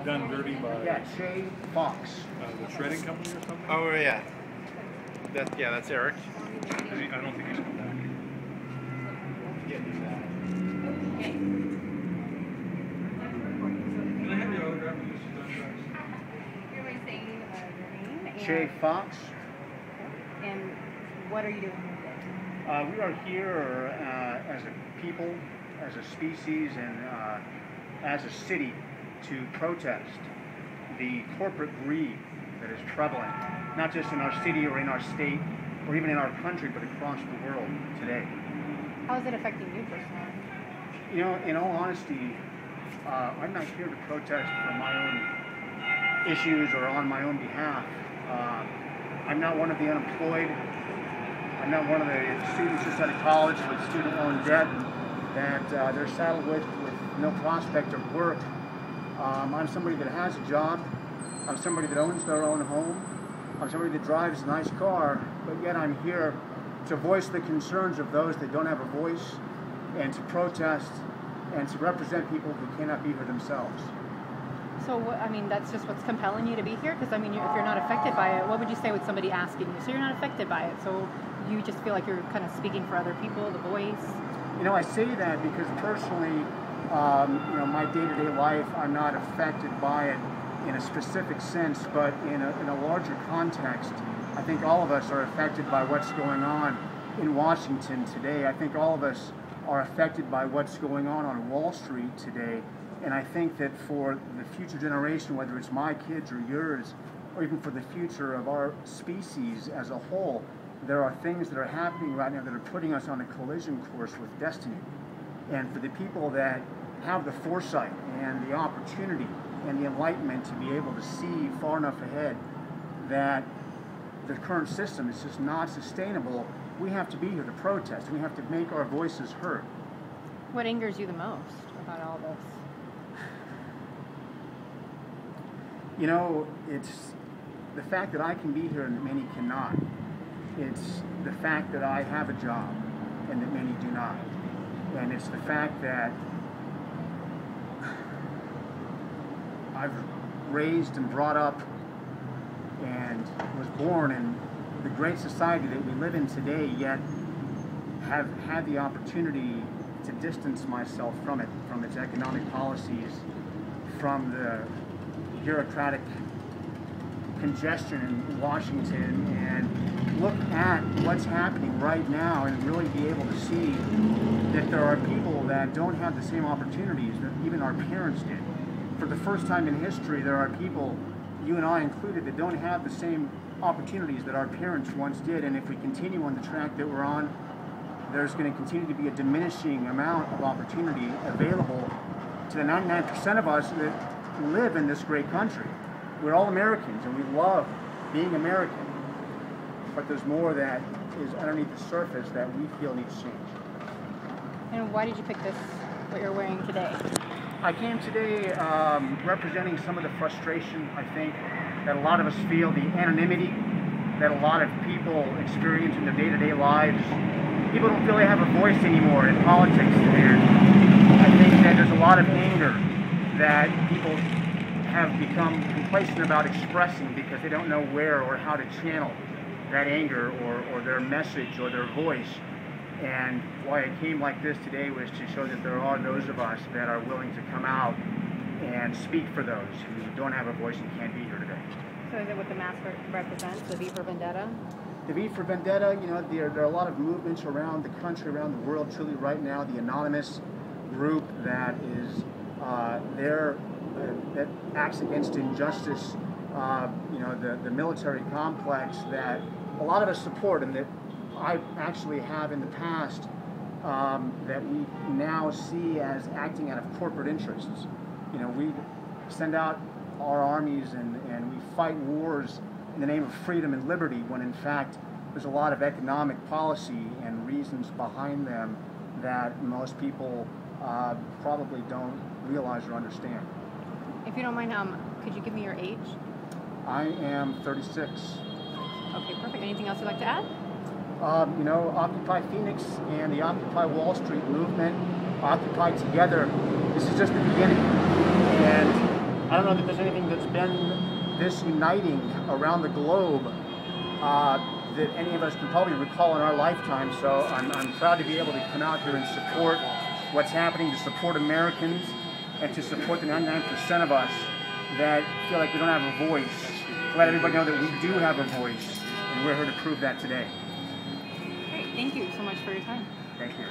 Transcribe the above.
done dirty by Yeah, Fawkes. the shredding company or something? Oh yeah, that's Eric. I don't think he's come back. Can I have your autograph when this is done, guys? You're like saying your name Shay Fawkes. and what are you doing here today? We are here as a people, as a species, and as a city to protest the corporate greed that is prevalent, not just in our city or in our state or even in our country, but across the world today. How is it affecting you personally? You know, in all honesty, I'm not here to protest for my own issues or on my own behalf. I'm not one of the unemployed. I'm not one of the students just out of college with student loan debt that they're saddled with no prospect of work. I'm somebody that has a job. I'm somebody that owns their own home. I'm somebody that drives a nice car, but yet I'm here to voice the concerns of those that don't have a voice and to protest and to represent people who cannot be here themselves. So, I mean, that's just what's compelling you to be here? Because, I mean, if you're not affected by it, what would you say with somebody asking you? So you're not affected by it, so you just feel like you're kind of speaking for other people, the voice? You know, I say that because personally, you know, my day-to-day life, I'm not affected by it in a specific sense, but in a larger context, I think all of us are affected by what's going on in Washington today. I think all of us are affected by what's going on Wall Street today. And I think that for the future generation, whether it's my kids or yours, or even for the future of our species as a whole, there are things that are happening right now that are putting us on a collision course with destiny. And for the people that have the foresight and the opportunity and the enlightenment to be able to see far enough ahead that the current system is just not sustainable, we have to be here to protest, and we have to make our voices heard. What angers you the most about all this? You know, it's the fact that I can be here and that many cannot. It's the fact that I have a job and that many do not. And it's the fact that I've raised and brought up and was born in the great society that we live in today, yet have had the opportunity to distance myself from it, from its economic policies, from the bureaucratic congestion in Washington, and look at what's happening right now and really be able to see that there are people that don't have the same opportunities that even our parents did. For the first time in history, there are people, you and I included, that don't have the same opportunities that our parents once did, and if we continue on the track that we're on, there's going to continue to be a diminishing amount of opportunity available to the 99% of us that live in this great country. We're all Americans and we love being American, but there's more that is underneath the surface that we feel needs change. And why did you pick this, what you're wearing today? I came today representing some of the frustration, I think, that a lot of us feel, the anonymity that a lot of people experience in their day-to-day lives. People don't feel they have a voice anymore in politics, and I think that there's a lot of anger that people have become complacent about expressing because they don't know where or how to channel that anger or their message or their voice. And why I came like this today was to show that there are those of us that are willing to come out and speak for those who don't have a voice and can't be here today. So is it what the mask represents, the V for Vendetta? The V for Vendetta, you know, there are a lot of movements around the country, around the world, truly right now. The anonymous group that is there, that acts against injustice, you know, the military complex that a lot of us support and that I actually have in the past, that we now see as acting out of corporate interests. You know, we send out our armies and we fight wars in the name of freedom and liberty when in fact there's a lot of economic policy and reasons behind them that most people probably don't realize or understand. If you don't mind, could you give me your age? I am 36. Okay, perfect. Anything else you'd like to add? You know, Occupy Phoenix and the Occupy Wall Street movement, Occupy Together, this is just the beginning. And I don't know that there's anything that's been this uniting around the globe that any of us can probably recall in our lifetime. So I'm proud to be able to come out here and support what's happening, to support Americans, and to support the 99% of us that feel like we don't have a voice. To let everybody know that we do have a voice, and we're here to prove that today. Great. Thank you so much for your time. Thank you.